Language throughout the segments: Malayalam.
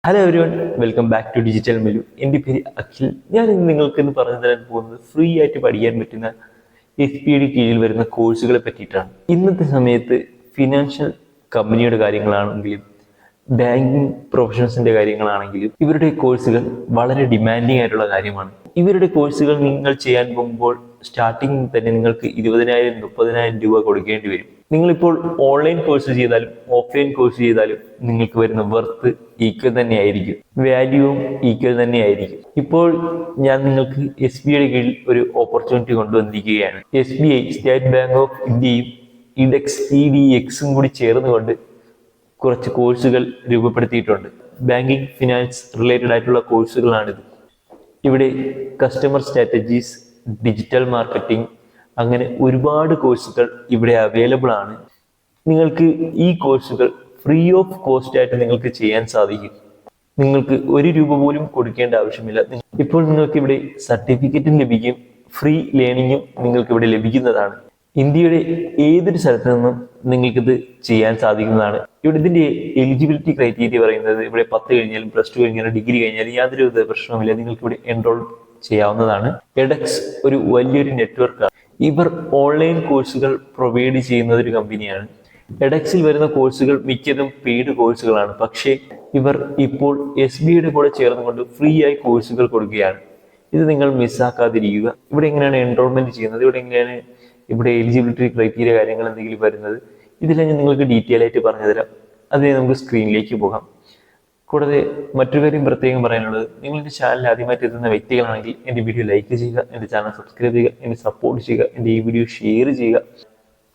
Hello everyone, welcome back to digital Melu. എൻ്റെ പേര് അഖിൽ. ഞാൻ ഇന്ന് നിങ്ങൾക്ക് പറഞ്ഞു തരാൻ പോകുന്നത് ഫ്രീ ആയിട്ട് പഠിക്കാൻ പറ്റുന്ന SBIയുടെ കീഴിൽ വരുന്ന കോഴ്സുകളെ പറ്റിയിട്ടാണ്. ഇന്നത്തെ സമയത്ത് ഫിനാൻഷ്യൽ കമ്പനിയുടെ കാര്യങ്ങളാണെങ്കിലും ബാങ്കിങ് പ്രൊഫഷണൽസിന്റെ കാര്യങ്ങളാണെങ്കിലും ഇവരുടെ കോഴ്സുകൾ വളരെ ഡിമാൻഡിങ് ആയിട്ടുള്ള കാര്യമാണ്. ഇവരുടെ കോഴ്സുകൾ നിങ്ങൾ ചെയ്യാൻ പോകുമ്പോൾ സ്റ്റാർട്ടിങ് തന്നെ നിങ്ങൾക്ക് 20,000-30,000 രൂപ കൊടുക്കേണ്ടി വരും. നിങ്ങളിപ്പോൾ ഓൺലൈൻ കോഴ്സ് ചെയ്താലും ഓഫ്ലൈൻ കോഴ്സ് ചെയ്താലും നിങ്ങൾക്ക് വരുന്ന വർത്ത് ഈക്വൽ തന്നെയായിരിക്കും, വാല്യൂവും ഈക്വൽ തന്നെയായിരിക്കും. ഇപ്പോൾ ഞാൻ നിങ്ങൾക്ക് SBIയുടെ കീഴിൽ ഒരു ഓപ്പർച്യൂണിറ്റി കൊണ്ടുവന്നിരിക്കുകയാണ്. SBI സ്റ്റേറ്റ് ബാങ്ക് ഓഫ് ഇന്ത്യയും ഇഡെക്സ് EDXും കൂടി ചേർന്നുകൊണ്ട് കുറച്ച് കോഴ്സുകൾ രൂപപ്പെടുത്തിയിട്ടുണ്ട്. ബാങ്കിങ് ഫിനാൻസ് റിലേറ്റഡ് ആയിട്ടുള്ള കോഴ്സുകളാണിത്. ഇവിടെ കസ്റ്റമർ സ്ട്രാറ്റജീസ്, ഡിജിറ്റൽ മാർക്കറ്റിംഗ്, അങ്ങനെ ഒരുപാട് കോഴ്സുകൾ ഇവിടെ അവൈലബിൾ ആണ്. നിങ്ങൾക്ക് ഈ കോഴ്സുകൾ ഫ്രീ ഓഫ് കോസ്റ്റ് ആയിട്ട് നിങ്ങൾക്ക് ചെയ്യാൻ സാധിക്കും. നിങ്ങൾക്ക് 1 രൂപ പോലും കൊടുക്കേണ്ട ആവശ്യമില്ല. ഇപ്പോൾ നിങ്ങൾക്ക് ഇവിടെ സർട്ടിഫിക്കറ്റും ലഭിക്കും, ഫ്രീ ലേണിങ്ങും നിങ്ങൾക്ക് ഇവിടെ ലഭിക്കുന്നതാണ്. ഇന്ത്യയുടെ ഏതൊരു സ്ഥലത്ത് നിന്നും നിങ്ങൾക്കിത് ചെയ്യാൻ സാധിക്കുന്നതാണ്. ഇവിടെ ഇതിന്റെ എലിജിബിലിറ്റി ക്രൈറ്റീരിയ പറയുന്നത് ഇവിടെ 10 കഴിഞ്ഞാലും +2 കഴിഞ്ഞാലും ഡിഗ്രി കഴിഞ്ഞാലും യാതൊരു വിധ പ്രശ്നവുമില്ല, നിങ്ങൾക്ക് ഇവിടെ എൻറോൾ ചെയ്യാവുന്നതാണ്. എഡെക്സ് ഒരു വലിയൊരു നെറ്റ്വർക്കാണ്. ഇവർ ഓൺലൈൻ കോഴ്സുകൾ പ്രൊവൈഡ് ചെയ്യുന്ന ഒരു കമ്പനിയാണ്. എഡെക്സിൽ വരുന്ന കോഴ്സുകൾ മിക്കതും പെയ്ഡ് കോഴ്സുകളാണ്. പക്ഷേ ഇവർ ഇപ്പോൾ SBIയുടെ കൂടെ ചേർന്നുകൊണ്ട് ഫ്രീ ആയി കോഴ്സുകൾ കൊടുക്കുകയാണ്. ഇത് നിങ്ങൾ മിസ്സാക്കാതിരിക്കുക. ഇവിടെ എങ്ങനെയാണ് എൻറോൾമെന്റ് ചെയ്യുന്നത്, ഇവിടെ എലിജിബിലിറ്റി ക്രൈറ്റീരിയ കാര്യങ്ങൾ എന്തെങ്കിലും വരുന്നത്, ഇതിലെല്ലാം ഞാൻ നിങ്ങൾക്ക് ഡീറ്റെയിൽ ആയിട്ട് പറഞ്ഞു തരാം. അതിനെ നമുക്ക് സ്ക്രീനിലേക്ക് പോകാം. കൂടാതെ മറ്റൊരു കാര്യം പ്രത്യേകം പറയാനുള്ളത്, നിങ്ങൾ എൻ്റെ ചാനൽ ആദ്യമായിട്ട് എത്തുന്ന വ്യക്തികളാണെങ്കിൽ എൻ്റെ വീഡിയോ ലൈക്ക് ചെയ്യുക, എൻ്റെ ചാനൽ സബ്സ്ക്രൈബ് ചെയ്യുക, എന്നെ സപ്പോർട്ട് ചെയ്യുക, എൻ്റെ ഈ വീഡിയോ ഷെയർ ചെയ്യുക.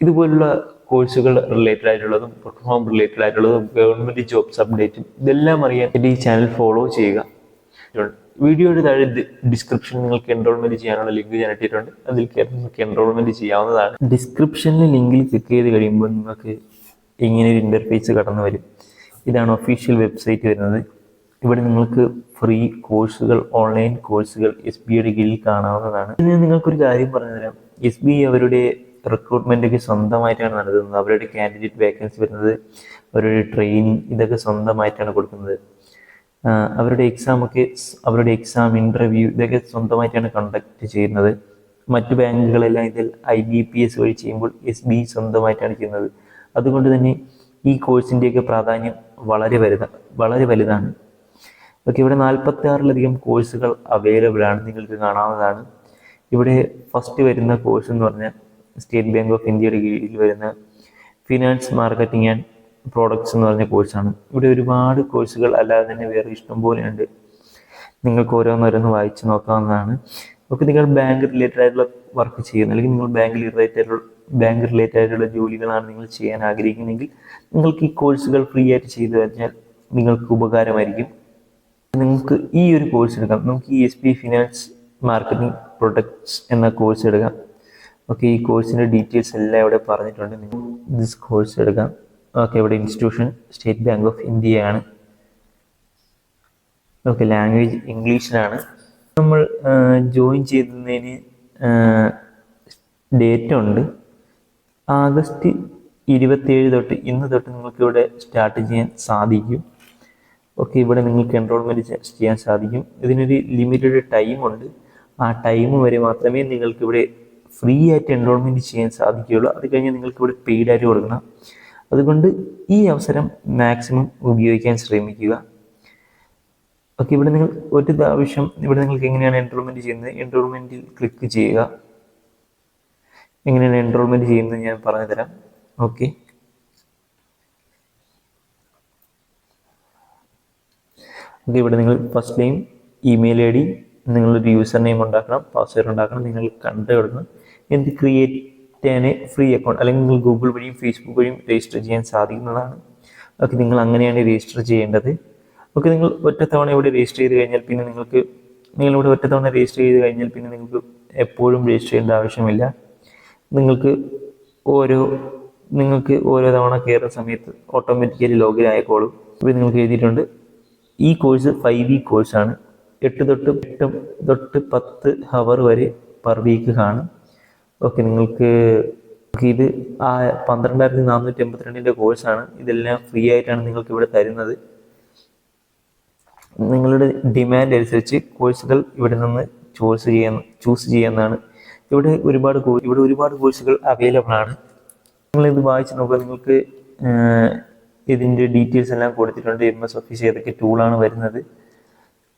ഇതുപോലുള്ള കോഴ്സുകൾ റിലേറ്റഡ് ആയിട്ടുള്ളതും വർക്ക് ഫ്രം ഹോം റിലേറ്റഡ് ആയിട്ടുള്ളതും ഗവൺമെൻറ് ജോബ്സ് അപ്ഡേറ്റും ഇതെല്ലാം അറിയാൻ എൻ്റെ ഈ ചാനൽ ഫോളോ ചെയ്യുക. വീഡിയോയുടെ താഴെ ഡിസ്ക്രിപ്ഷനിൽ നിങ്ങൾക്ക് എൻറോൾമെന്റ് ചെയ്യാനുള്ള ലിങ്ക് ഞാൻ ഇട്ടിട്ടുണ്ട്. അതിൽ കയറി നിങ്ങൾക്ക് എൻറോൾമെന്റ് ചെയ്യാവുന്നതാണ്. ഡിസ്ക്രിപ്ഷനിൽ ലിങ്കിൽ ക്ലിക്ക് ചെയ്ത് കഴിയുമ്പോൾ നിങ്ങൾക്ക് ഇങ്ങനെ ഒരു ഇന്റർഫേസ് കടന്നു വരും. ഇതാണ് ഒഫീഷ്യൽ വെബ്സൈറ്റ് വരുന്നത്. ഇവിടെ നിങ്ങൾക്ക് ഫ്രീ കോഴ്സുകൾ, ഓൺലൈൻ കോഴ്സുകൾ SBIയുടെ കീഴിൽ കാണാവുന്നതാണ്. ഇനി നിങ്ങൾക്കൊരു കാര്യം പറഞ്ഞു തരാം. SBI അവരുടെ റിക്രൂട്ട്മെന്റ് ഒക്കെ സ്വന്തമായിട്ടാണ് നടത്തുന്നത്. അവരുടെ കാൻഡിഡേറ്റ് വേക്കൻസി വരുന്നത്, അവരുടെ ട്രെയിനിങ് ഇതൊക്കെ സ്വന്തമായിട്ടാണ് കൊടുക്കുന്നത്. അവരുടെ എക്സാം ഇന്റർവ്യൂ ഇതൊക്കെ സ്വന്തമായിട്ടാണ് കണ്ടക്ട് ചെയ്യുന്നത്. മറ്റു ബാങ്കുകളെല്ലാം ഇതിൽ IBPS വഴി ചെയ്യുമ്പോൾ SBI സ്വന്തമായിട്ടാണ് ചെയ്യുന്നത്. അതുകൊണ്ട് തന്നെ ഈ കോഴ്സിൻ്റെയൊക്കെ പ്രാധാന്യം വളരെ വലുതാണ്. ഓക്കെ, ഇവിടെ 46ലധികം കോഴ്സുകൾ അവൈലബിൾ ആണ്, നിങ്ങൾക്ക് കാണാവുന്നതാണ്. ഇവിടെ ഫസ്റ്റ് വരുന്ന കോഴ്സ് എന്ന് പറഞ്ഞാൽ സ്റ്റേറ്റ് ബാങ്ക് ഓഫ് ഇന്ത്യയുടെ കീഴിൽ വരുന്ന ഫിനാൻസ് മാർക്കറ്റിംഗ് ആൻഡ് പ്രോഡക്ട്സ് എന്ന് പറഞ്ഞ കോഴ്സാണ്. ഇവിടെ ഒരുപാട് കോഴ്സുകൾ അല്ലാതെ തന്നെ വേറെ ഇഷ്ടം പോലെയുണ്ട്. നിങ്ങൾക്ക് ഓരോന്നോരോന്ന് വായിച്ച് നോക്കാവുന്നതാണ്. ഓക്കെ, നിങ്ങൾ ബാങ്ക് റിലേറ്റഡ് ആയിട്ടുള്ള വർക്ക് ചെയ്യുന്നു, അല്ലെങ്കിൽ നിങ്ങൾ ബാങ്ക് റിലേറ്റഡ് ആയിട്ടുള്ള ജോലികളാണ് നിങ്ങൾ ചെയ്യാൻ ആഗ്രഹിക്കുന്നതെങ്കിൽ നിങ്ങൾക്ക് ഈ കോഴ്സുകൾ ഫ്രീ ആയിട്ട് ചെയ്തു കഴിഞ്ഞാൽ നിങ്ങൾക്ക് ഉപകാരമായിരിക്കും. നിങ്ങൾക്ക് ഈ ഒരു കോഴ്സ് എടുക്കാം. നമുക്ക് ഈ SBI ഫിനാൻസ് മാർക്കറ്റിംഗ് പ്രൊഡക്ട്സ് എന്ന കോഴ്സ് എടുക്കാം. ഓക്കെ, ഈ കോഴ്സിൻ്റെ ഡീറ്റെയിൽസ് എല്ലാം ഇവിടെ പറഞ്ഞിട്ടുണ്ട്. ദിസ് കോഴ്സ് എടുക്കാം. ഓക്കെ, ഇവിടെ institution state bank of India ആണ്. ഓക്കെ, ലാംഗ്വേജ് ഇംഗ്ലീഷിലാണ്. നമ്മൾ ജോയിൻ ചെയ്യുന്നതിന് ഡേറ്റ് ഉണ്ട്. ആഗസ്റ്റ് 27 തൊട്ട് ഇന്ന് തൊട്ട് നിങ്ങൾക്ക് ഇവിടെ സ്റ്റാർട്ട് ചെയ്യാൻ സാധിക്കും. ഓക്കെ, ഇവിടെ നിങ്ങൾക്ക് എൻറോൾമെൻറ്റ് ചെയ്യാൻ സാധിക്കും. ഇതിനൊരു ലിമിറ്റഡ് ടൈമുണ്ട്. ആ ടൈം വരെ മാത്രമേ നിങ്ങൾക്ക് ഇവിടെ ഫ്രീ ആയിട്ട് എൻറോൾമെൻറ്റ് ചെയ്യാൻ സാധിക്കുകയുള്ളൂ. അത് കഴിഞ്ഞാൽ നിങ്ങൾക്ക് ഇവിടെ പെയ്ഡായിട്ട് കൊടുക്കണം. അതുകൊണ്ട് ഈ അവസരം മാക്സിമം ഉപയോഗിക്കാൻ ശ്രമിക്കുക. ഓക്കെ, ഇവിടെ നിങ്ങൾ ഒരു പ്രാവശ്യം ഇവിടെ നിങ്ങൾക്ക് എങ്ങനെയാണ് എൻറോൾമെൻറ്റ് ചെയ്യുന്നത്, എൻറോൾമെൻറ്റിൽ ക്ലിക്ക് ചെയ്യുക. എങ്ങനെയാണ് എൻറോൾമെൻറ്റ് ചെയ്യുന്നത് ഞാൻ പറഞ്ഞു തരാം. ഓക്കെ, ഇവിടെ നിങ്ങൾ ഫസ്റ്റ് നെയിം, ഇമെയിൽ ID, നിങ്ങളൊരു യൂസർ നെയിം ഉണ്ടാക്കണം, പാസ്വേഡ് ഉണ്ടാക്കണം, നിങ്ങൾ കണ്ടു കൊടുക്കണം. എന്ത് ക്രിയേറ്റ് ഫ്രീ അക്കൗണ്ട്, അല്ലെങ്കിൽ നിങ്ങൾ ഗൂഗിൾ വഴിയും ഫേസ്ബുക്ക് വഴിയും രജിസ്റ്റർ ചെയ്യാൻ സാധിക്കുന്നതാണ്. ഓക്കെ, നിങ്ങൾ അങ്ങനെയാണ് രജിസ്റ്റർ ചെയ്യേണ്ടത്. ഓക്കെ, നിങ്ങൾ ഒറ്റത്തവണ ഇവിടെ രജിസ്റ്റർ ചെയ്ത് കഴിഞ്ഞാൽ പിന്നെ നിങ്ങളിവിടെ ഒറ്റത്തവണ രജിസ്റ്റർ ചെയ്ത് കഴിഞ്ഞാൽ പിന്നെ നിങ്ങൾക്ക് എപ്പോഴും രജിസ്റ്റർ ചെയ്യേണ്ട ആവശ്യമില്ല. നിങ്ങൾക്ക് ഓരോ തവണ കയറുന്ന സമയത്ത് ഓട്ടോമാറ്റിക്കലി ലോഗിൻ ആയിക്കോളും. ഇപ്പോൾ നിങ്ങൾക്ക് എഴുതിയിട്ടുണ്ട് ഈ കോഴ്സ് 5 വീക്ക് കോഴ്സാണ്. 8 തൊട്ട് 10 ഹവർ വരെ പെർ വീക്ക് കാണും. ഓക്കെ, നിങ്ങൾക്ക് ഇത് 12,482 കോഴ്സാണ്. ഇതെല്ലാം ഫ്രീ ആയിട്ടാണ് നിങ്ങൾക്ക് ഇവിടെ തരുന്നത്. നിങ്ങളുടെ ഡിമാൻഡ് അനുസരിച്ച് കോഴ്സുകൾ ഇവിടെ നിന്ന് ചൂസ് ചെയ്യാവുന്നതാണ്. ഇവിടെ ഒരുപാട് കോഴ്സുകൾ അവൈലബിൾ ആണ്. നിങ്ങളിത് വായിച്ച് നോക്കുക. നിങ്ങൾക്ക് ഇതിൻ്റെ ഡീറ്റെയിൽസ് എല്ലാം കൊടുത്തിട്ടുണ്ട്. MS ഓഫീസ് ഏതൊക്കെ ടൂളാണ് വരുന്നത്,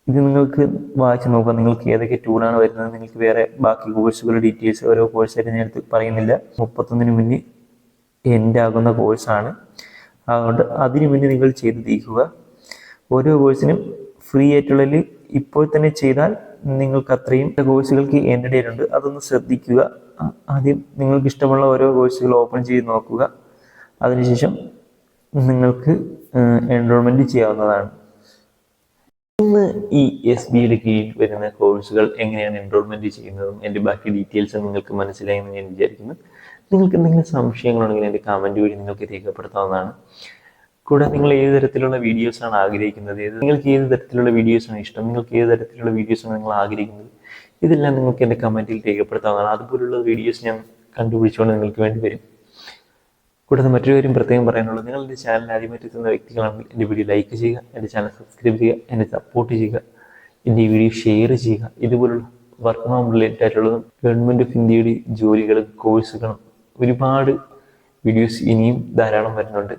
ഇത് നിങ്ങൾക്ക് വായിച്ച് നോക്കുക. നിങ്ങൾക്ക് ഏതൊക്കെ ടൂളാണ് വരുന്നത്, നിങ്ങൾക്ക് വേറെ ബാക്കി കോഴ്സുകളുടെ ഡീറ്റെയിൽസ് ഓരോ കോഴ്സായിട്ട് ഞാൻ എടുത്ത് പറയുന്നില്ല. 31 മുന്നേ എൻഡ് ആകുന്ന കോഴ്സാണ്. അതുകൊണ്ട് അതിനു മുന്നേ നിങ്ങൾ ചെയ്ത് തീർക്കുക. ഓരോ കോഴ്സിനും ഫ്രീ ആയിട്ടുള്ളതിൽ ഇപ്പോൾ തന്നെ ചെയ്താൽ നിങ്ങൾക്ക് അത്രയും കോഴ്സുകൾക്ക് എൻഡ് ഡേറ്റ് ഉണ്ട്. അതൊന്ന് ശ്രദ്ധിക്കുക. ആദ്യം നിങ്ങൾക്ക് ഇഷ്ടമുള്ള ഓരോ കോഴ്സുകൾ ഓപ്പൺ ചെയ്ത് നോക്കുക. അതിനുശേഷം നിങ്ങൾക്ക് എൻറോൾമെൻറ്റ് ചെയ്യാവുന്നതാണ്. ഇന്ന് ഈ SBIയുടെ കീഴിൽ വരുന്ന കോഴ്സുകൾ എങ്ങനെയാണ് എൻറോൾമെൻറ്റ് ചെയ്യുന്നതും എൻ്റെ ബാക്കി ഡീറ്റെയിൽസും നിങ്ങൾക്ക് മനസ്സിലായെന്ന് ഞാൻ വിചാരിക്കുന്നു. നിങ്ങൾക്ക് എന്തെങ്കിലും സംശയങ്ങളുണ്ടെങ്കിൽ എൻ്റെ കമൻറ്റ് വഴി നിങ്ങൾക്ക് രേഖപ്പെടുത്താവുന്നതാണ്. കൂടാതെ നിങ്ങൾ ഏത് തരത്തിലുള്ള വീഡിയോസാണ് ആഗ്രഹിക്കുന്നത്, നിങ്ങൾക്ക് ഏത് തരത്തിലുള്ള വീഡിയോസാണ് ഇഷ്ടം, നിങ്ങൾക്ക് ഏത് തരത്തിലുള്ള വീഡിയോസാണ് നിങ്ങൾ ആഗ്രഹിക്കുന്നത്, ഇതെല്ലാം നിങ്ങൾക്ക് എൻ്റെ കമൻറ്റിൽ രേഖപ്പെടുത്താവുന്നതാണ്. അതുപോലുള്ള വീഡിയോസ് ഞാൻ കണ്ടുപിടിച്ചുകൊണ്ട് നിങ്ങൾക്ക് വേണ്ടി വരും. കൂടാതെ മറ്റൊരു കാര്യം പ്രത്യേകം പറയാനുള്ളത്, നിങ്ങൾ എൻ്റെ ചാനൽ ആദ്യമായിട്ട് എത്തുന്ന വ്യക്തികളാണെങ്കിൽ എൻ്റെ വീഡിയോ ലൈക്ക് ചെയ്യുക, എൻ്റെ ചാനൽ സബ്സ്ക്രൈബ് ചെയ്യുക, എന്നെ സപ്പോർട്ട് ചെയ്യുക, എൻ്റെ ഈ വീഡിയോ ഷെയർ ചെയ്യുക. ഇതുപോലുള്ള വർക്ക് ഫ്രം റിലേറ്റഡ് ആയിട്ടുള്ളതും ഗവൺമെൻറ് ഓഫ് ഇന്ത്യയുടെ ജോലികളും കോഴ്സുകളും ഒരുപാട് വീഡിയോസ് ഇനിയും ധാരാളം വരുന്നുണ്ട്.